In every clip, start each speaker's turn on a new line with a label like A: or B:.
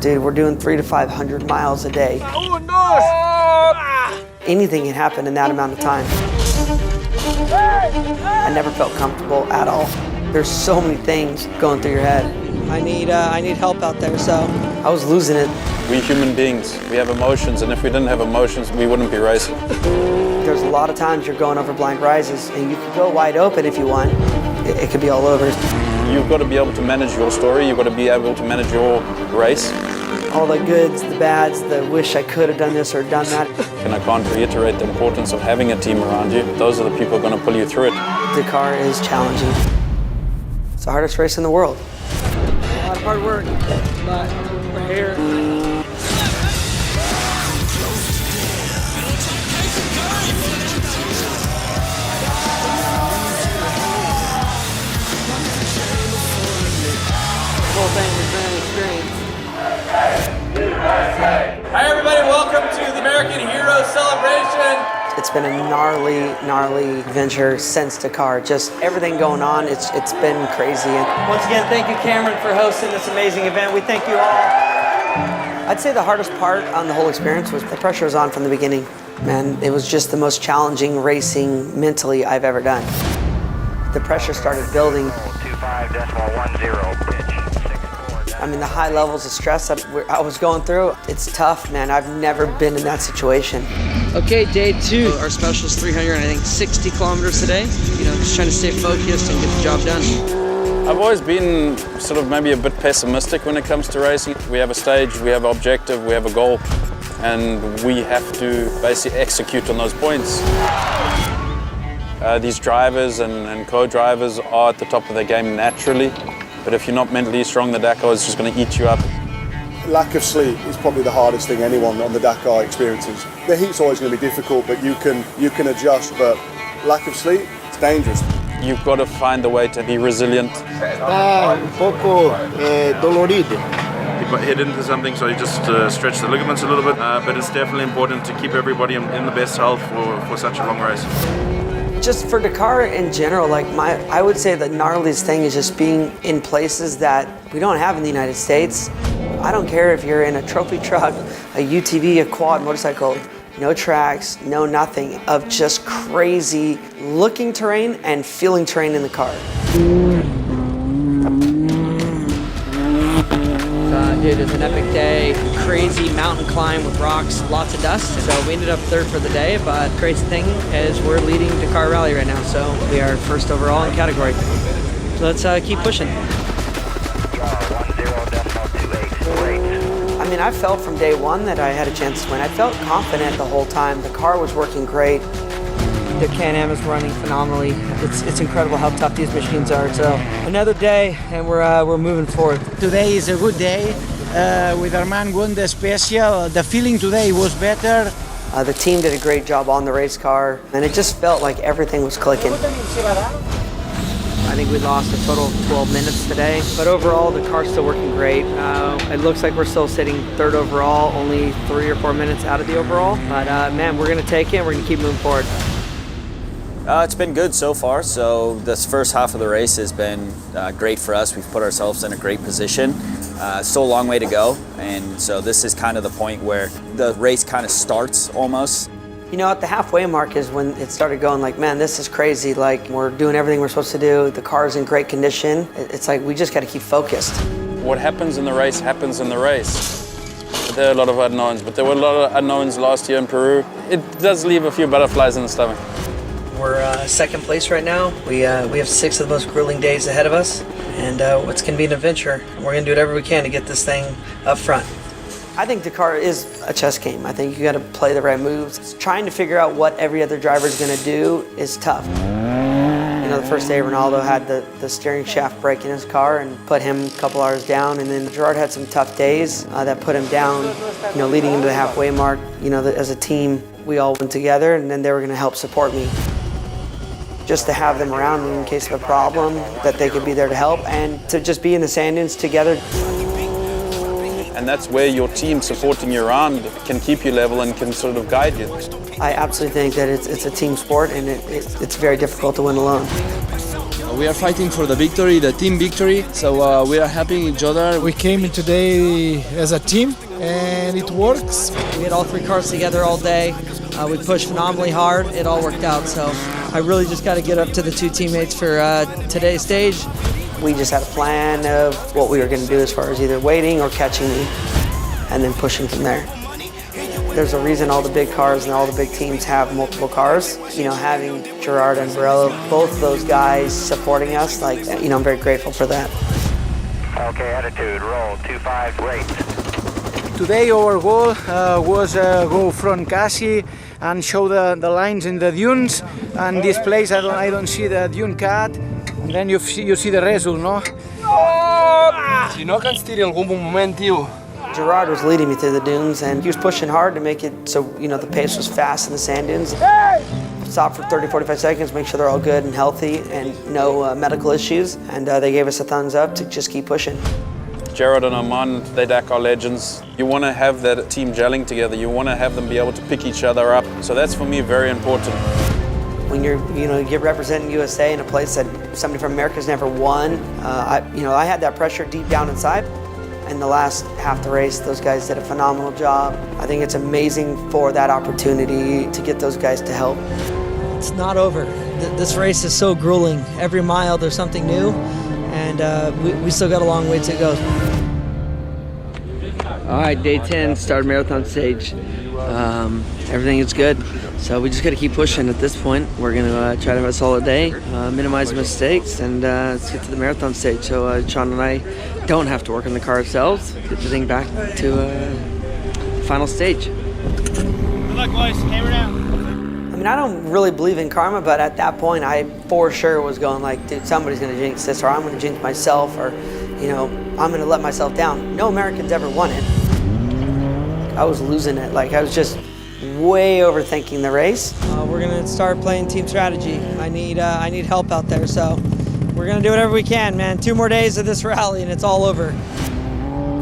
A: Dude, we're doing 300 to 500 miles a day.
B: Oh, no!
A: Anything can happen in that amount of time. I never felt comfortable at all. There's so many things going through your head. I need help out there, so I was losing it.
C: We human beings, we have emotions, and if we didn't have emotions, we wouldn't be racing.
A: There's a lot of times you're going over blind rises, and you can go wide open if you want. It could be all over.
C: You've got to be able to manage your story, you've got to be able to manage your race.
A: All the goods, the bads, the wish I could have done this or done that.
C: And I can't reiterate the importance of having a team around you. Those are the people who are going to pull you through it.
A: Dakar is challenging. It's the hardest race in the world. A lot of hard work, but we're here. The whole thing has been an experience.
B: Hi everybody, welcome to the American Hero Celebration.
A: It's been a gnarly adventure since Dakar. Just everything going on, it's been crazy. And once again, thank you, Cameron, for hosting this amazing event. We thank you all. I'd say the hardest part on the whole experience was the pressure was on from the beginning. Man, it was just the most challenging racing mentally I've ever done. The pressure started building.
D: 25.10 pitch.
A: I mean, the high levels of stress that I was going through, it's tough, man. I've never been in that situation.
E: Okay, day 2. Our special is 360 kilometers today. You know, just trying to stay focused and get the job done.
C: I've always been sort of maybe a bit pessimistic when it comes to racing. We have a stage, we have an objective, we have a goal, and we have to basically execute on those points. These drivers and co-drivers are at the top of their game naturally. But if you're not mentally strong, the Dakar is just going to eat you up.
F: Lack of sleep is probably the hardest thing anyone on the Dakar experiences. The heat's always going to be difficult, but you can adjust. But lack of sleep, it's dangerous.
C: You've got to find a way to be resilient.
G: Un poco dolorido.
H: He hit into something, so he just stretched the ligaments a little bit. But it's definitely important to keep everybody in the best health for such a long race.
A: Just for Dakar in general, like I would say the gnarliest thing is just being in places that we don't have in the United States. I don't care if you're in a trophy truck, a UTV, a quad motorcycle, no tracks, no nothing, of just crazy looking terrain and feeling terrain in the car.
E: Dude, it's an epic day. Crazy mountain climb with rocks, lots of dust. So we ended up 3rd for the day, but crazy thing is we're leading Dakar Rally right now. So we are 1st overall in category. So let's keep pushing.
A: I mean, I felt from day 1 that I had a chance to win. I felt confident the whole time. The car was working great. The Can-Am is running phenomenally. It's incredible how tough these machines are. So another day, and we're moving forward.
G: Today is a good day. With Armand won the special. The feeling today was better.
A: The team did a great job on the race car, and it just felt like everything was clicking. I think we lost a total of 12 minutes today, but overall the car's still working great. It looks like we're still sitting 3rd overall, only 3 or 4 minutes out of the overall. But man, we're gonna take it and we're gonna keep moving forward.
I: It's been good so far. So this first half of the race has been great for us. We've put ourselves in a great position. Still a long way to go, and so this is kind of the point where the race kind of starts almost.
A: You know, at the halfway mark is when it started going like, man, this is crazy. Like, we're doing everything we're supposed to do. The car's in great condition. It's like, we just got to keep focused.
C: What happens in the race happens in the race. There are a lot of unknowns, but there were a lot of unknowns last year in Peru. It does leave a few butterflies in the stomach.
A: We're 2nd place right now. We have 6 of the most grueling days ahead of us, and it's going to be an adventure. We're going to do whatever we can to get this thing up front. I think Dakar is a chess game. I think you got to play the right moves. Trying to figure out what every other driver is going to do is tough. You know, the first day Ronaldo had the steering shaft break in his car and put him a couple hours down, and then Gerard had some tough days that put him down, you know, leading into the halfway mark. You know, as a team, we all went together, and then they were going to help support me. Just to have them around me in case of a problem, that they could be there to help, and to just be in the sand dunes together.
C: And that's where your team supporting you around can keep you level and can sort of guide you.
A: I absolutely think that it's a team sport, and it's very difficult to win alone.
J: We are fighting for the victory, the team victory, so we are helping each other.
K: We came in today as a team and it works.
E: We had all 3 cars together all day. We pushed phenomenally hard. It all worked out, so I really just got to get up to the 2 teammates for today's stage.
A: We just had a plan of what we were going to do as far as either waiting or catching me and then pushing from there. There's a reason all the big cars and all the big teams have multiple cars. You know, having Gerard and Borello, both those guys supporting us, like, you know, I'm very grateful for that.
D: Okay, attitude, roll, 25, rate.
G: Today our goal was go from Casey and show the lines in the dunes. And this place I don't see the dune cut. And then you see the result, no?
J: Si no can tirar algún moment, tio.
A: Gerard was leading me through the dunes and he was pushing hard to make it so, you know, the pace was fast in the sand dunes. Stop for 30, 45 seconds, make sure they're all good and healthy and no medical issues. And they gave us a thumbs up to just keep pushing.
C: Gerard and Armand, they Dakar legends. You want to have that team gelling together. You want to have them be able to pick each other up. So that's for me very important.
A: When you're representing USA in a place that somebody from America's never won, I had that pressure deep down inside. In the last half the race, those guys did a phenomenal job. I think it's amazing for that opportunity to get those guys to help.
E: It's not over. This race is so grueling. Every mile there's something new, and we still got a long way to go. All right, day 10, start marathon stage. Everything is good, so we just got to keep pushing at this point. We're going to try to have a solid day, minimize mistakes, and let's get to the marathon stage. So Sean and I don't have to work on the car ourselves, get the thing back to the final stage.
B: Good luck, boys. Camera down.
A: I mean, I don't really believe in karma, but at that point, I for sure was going like, dude, somebody's going to jinx this, or I'm going to jinx myself, or, you know, I'm going to let myself down. No American's ever won it. I was losing it. Like, I was just way overthinking the race.
E: We're going to start playing team strategy. I need help out there, so we're going to do whatever we can, man. 2 more days of this rally, and it's all over.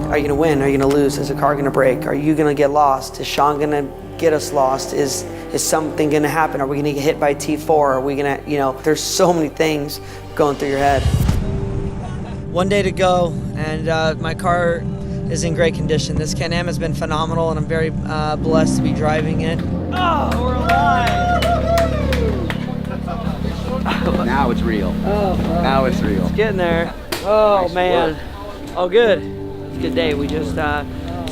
A: Are you going to win? Are you going to lose? Is the car going to break? Are you going to get lost? Is Sean going to get us lost? Is something going to happen? Are we going to get hit by T4? Are we going to, you know, there's so many things going through your head.
E: 1 day to go, and my car is in great condition. This Can-Am has been phenomenal, and I'm very blessed to be driving it. Oh, we're alive!
L: Now it's real.
E: Oh,
L: now it's real.
E: It's getting there. Oh, nice man. Work. Oh, good. It's a good day. We just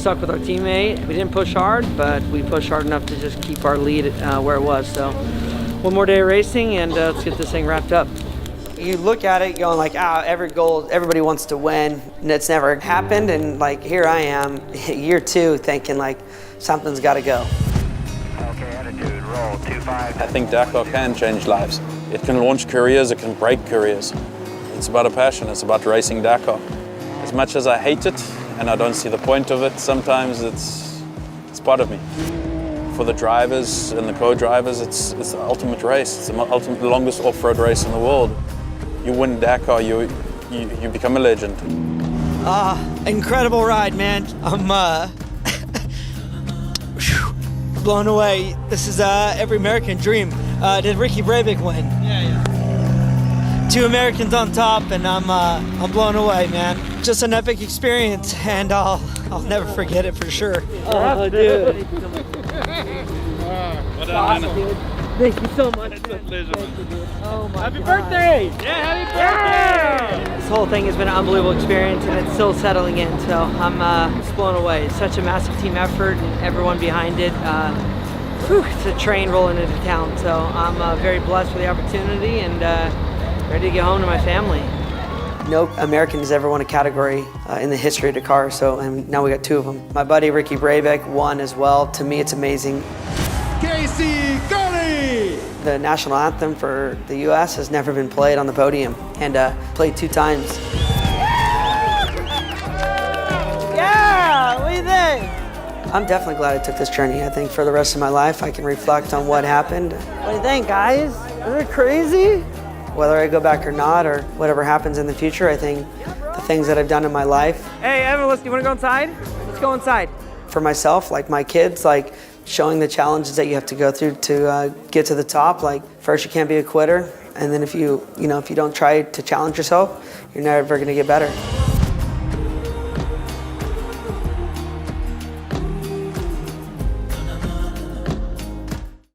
E: stuck with our teammate. We didn't push hard, but we pushed hard enough to just keep our lead where it was. So 1 more day of racing, and let's get this thing wrapped up. You look at it going like, everybody wants to win, and it's never happened, and like here I am, year 2, thinking like something's got to go.
D: Okay, attitude, roll, 25.
C: I think Dakar can change lives. It can launch careers, it can break careers. It's about a passion, it's about racing Dakar. As much as I hate it, and I don't see the point of it, sometimes it's part of me. For the drivers and the co-drivers, it's the ultimate race. It's the longest off-road race in the world. You win Dakar, you become a legend.
E: Incredible ride, man. I'm blown away. This is every American dream. Did Ricky Breivik win? Yeah. 2 Americans on top, and I'm blown away, man. Just an epic experience, and I'll never forget it for sure. Oh, dude. Awesome, dude. Thank you so much. It's a pleasure. Oh my
B: Happy
E: God.
B: birthday! Yeah, happy birthday!
E: This whole thing has been an unbelievable experience, and it's still settling in, so I'm just blown away. It's such a massive team effort, and everyone behind it. It's a train rolling into town, so I'm very blessed for the opportunity and ready to get home to my family.
A: No American has ever won a category in the history of Dakar, and now we got 2 of them. My buddy Ricky Breivik won as well. To me, it's amazing.
K: Casey Currie!
A: The national anthem for the U.S. has never been played on the podium, and played 2 times.
E: Yeah, what do you think?
A: I'm definitely glad I took this journey. I think for the rest of my life, I can reflect on what happened.
E: What do you think, guys? Isn't it crazy?
A: Whether I go back or not, or whatever happens in the future, I think the things that I've done in my life.
E: Hey, Evan, listen, you want to go inside? Let's go inside.
A: For myself, like my kids, like showing the challenges that you have to go through to get to the top. Like first, you can't be a quitter, And then if you don't try to challenge yourself, you're never going to get better.